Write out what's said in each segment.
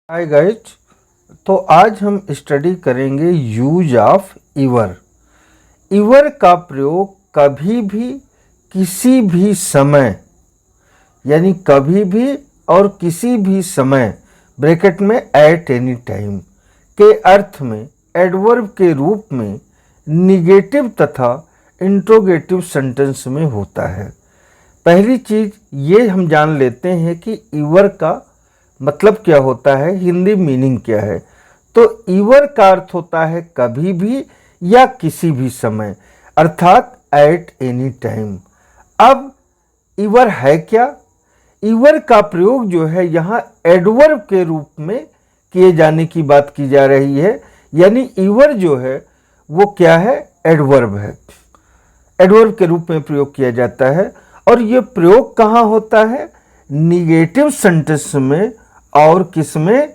Hi guys. तो आज हम स्टडी करेंगे यूज ऑफ इवर। इवर का प्रयोग कभी भी किसी भी समय यानी कभी भी और किसी भी समय ब्रैकेट में एट एनी टाइम के अर्थ में एडवर्ब के रूप में निगेटिव तथा इंट्रोगेटिव सेंटेंस में होता है। पहली चीज ये हम जान लेते हैं कि इवर का मतलब क्या होता है, हिंदी मीनिंग क्या है। तो इवर का अर्थ होता है कभी भी या किसी भी समय, अर्थात एट एनी टाइम। अब इवर है क्या? इवर का प्रयोग जो है यहाँ एडवर्ब के रूप में किए जाने की बात की जा रही है, यानी इवर जो है वो क्या है, एडवर्ब है। एडवर्ब के रूप में प्रयोग किया जाता है और ये प्रयोग कहाँ होता है? निगेटिव सेंटेंस में और किसमें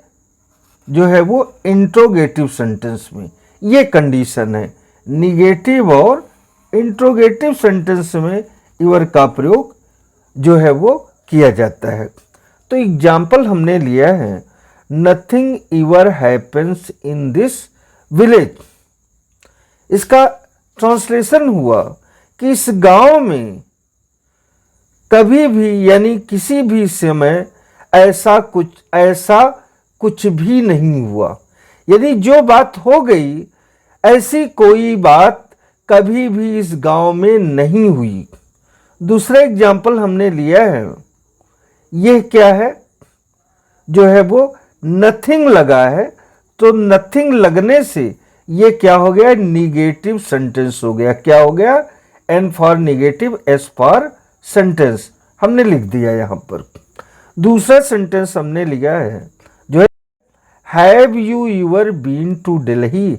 जो है वो इंट्रोगेटिव सेंटेंस में। ये कंडीशन है, निगेटिव और इंट्रोगेटिव सेंटेंस में इवर का प्रयोग जो है वो किया जाता है। तो एग्जाम्पल हमने लिया है, nothing इवर happens in this village. इसका ट्रांसलेशन हुआ कि इस गांव में कभी भी यानी किसी भी समय ऐसा कुछ भी नहीं हुआ, यदि जो बात हो गई ऐसी कोई बात कभी भी इस गांव में नहीं हुई। दूसरा एग्जाम्पल हमने लिया है, यह क्या है, जो है वो नथिंग लगा है, तो नथिंग लगने से ये क्या हो गया, निगेटिव सेंटेंस हो गया। क्या हो गया? N for negative, S for sentence हमने लिख दिया यहाँ पर। दूसरा सेंटेंस हमने लिया है जो है, have you ever been to Delhi?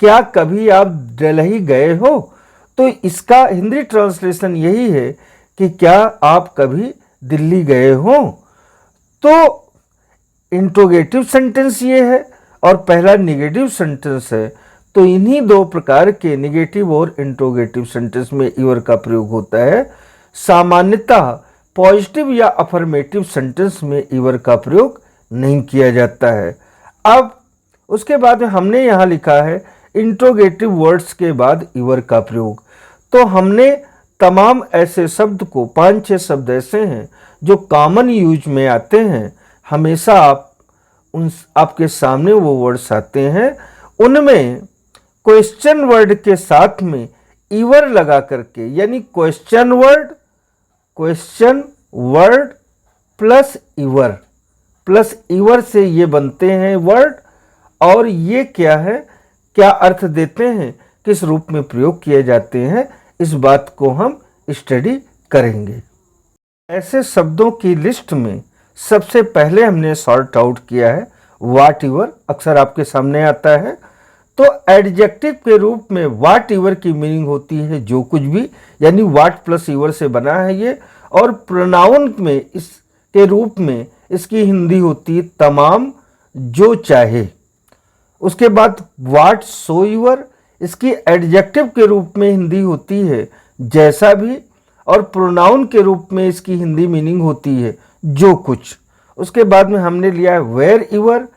क्या कभी आप दिल्ली गए हो? तो इसका हिंदी ट्रांसलेशन यही है कि क्या आप कभी दिल्ली गए हो? तो इंट्रोगेटिव सेंटेंस ये है और पहला निगेटिव सेंटेंस है। तो इन्हीं दो प्रकार के निगेटिव और इंट्रोगेटिव सेंटेंस में इवर का प्रयोग होता है। सामान्यतः पॉजिटिव या अफर्मेटिव सेंटेंस में इवर का प्रयोग नहीं किया जाता है। अब उसके बाद हमने यहाँ लिखा है इंट्रोगेटिव वर्ड्स के बाद इवर का प्रयोग। तो हमने तमाम ऐसे शब्द को, 5-6 शब्द ऐसे हैं जो कॉमन यूज में आते हैं, हमेशा आपके सामने वो वर्ड्स आते हैं, उनमें क्वेश्चन वर्ड के साथ में इवर लगा करके, यानी क्वेश्चन वर्ड प्लस इवर से ये बनते हैं वर्ड। और ये क्या है, क्या अर्थ देते हैं, किस रूप में प्रयोग किए जाते हैं, इस बात को हम स्टडी करेंगे। ऐसे शब्दों की लिस्ट में सबसे पहले हमने सॉर्ट आउट किया है व्हाट इवर, अक्सर आपके सामने आता है। तो एडजेक्टिव के रूप में व्हाट इवर की मीनिंग होती है जो कुछ भी, यानी व्हाट प्लस इवर से बना है ये। और प्रोनाउन में इसके रूप में इसकी हिंदी होती है तमाम जो चाहे। उसके बाद व्हाट सो इवर, इसकी एडजेक्टिव के रूप में हिंदी होती है जैसा भी, और प्रोनाउन के रूप में इसकी हिंदी मीनिंग होती है जो कुछ। उसके बाद में हमने लिया है वेयर इवर,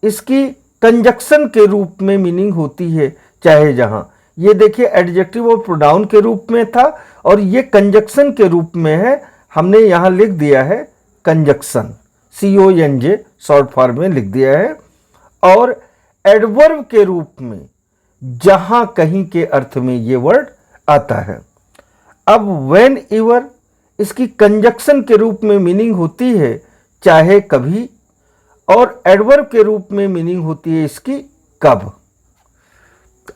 इसकी कंजक्शन के रूप में मीनिंग होती है चाहे जहां। ये देखिए एडजेक्टिव और प्रोनाउन के रूप में था और ये कंजक्शन के रूप में है, हमने यहाँ लिख दिया है कंजक्शन, CONJ शॉर्ट फॉर्म में लिख दिया है। और एडवर्ब के रूप में जहां कहीं के अर्थ में ये वर्ड आता है। अब व्हेन इवर, इसकी कंजक्शन के रूप में मीनिंग होती है चाहे कभी, और एडवर्ब के रूप में मीनिंग होती है इसकी कब।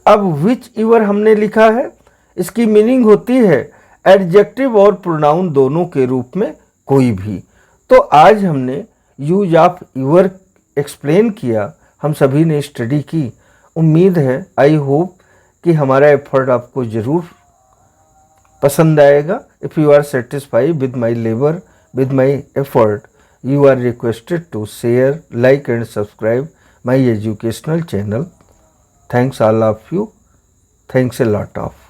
अब विच इवर हमने लिखा है, इसकी मीनिंग होती है एडजेक्टिव और प्रोनाउन दोनों के रूप में कोई भी। तो आज हमने यूज ऑफ इवर एक्सप्लेन किया, हम सभी ने स्टडी की। उम्मीद है, आई होप कि हमारा एफर्ट आपको ज़रूर पसंद आएगा। If you are satisfied with my labour, with my effort, you are requested to share, like and subscribe my educational channel. Thanks all of you. Thanks a lot of.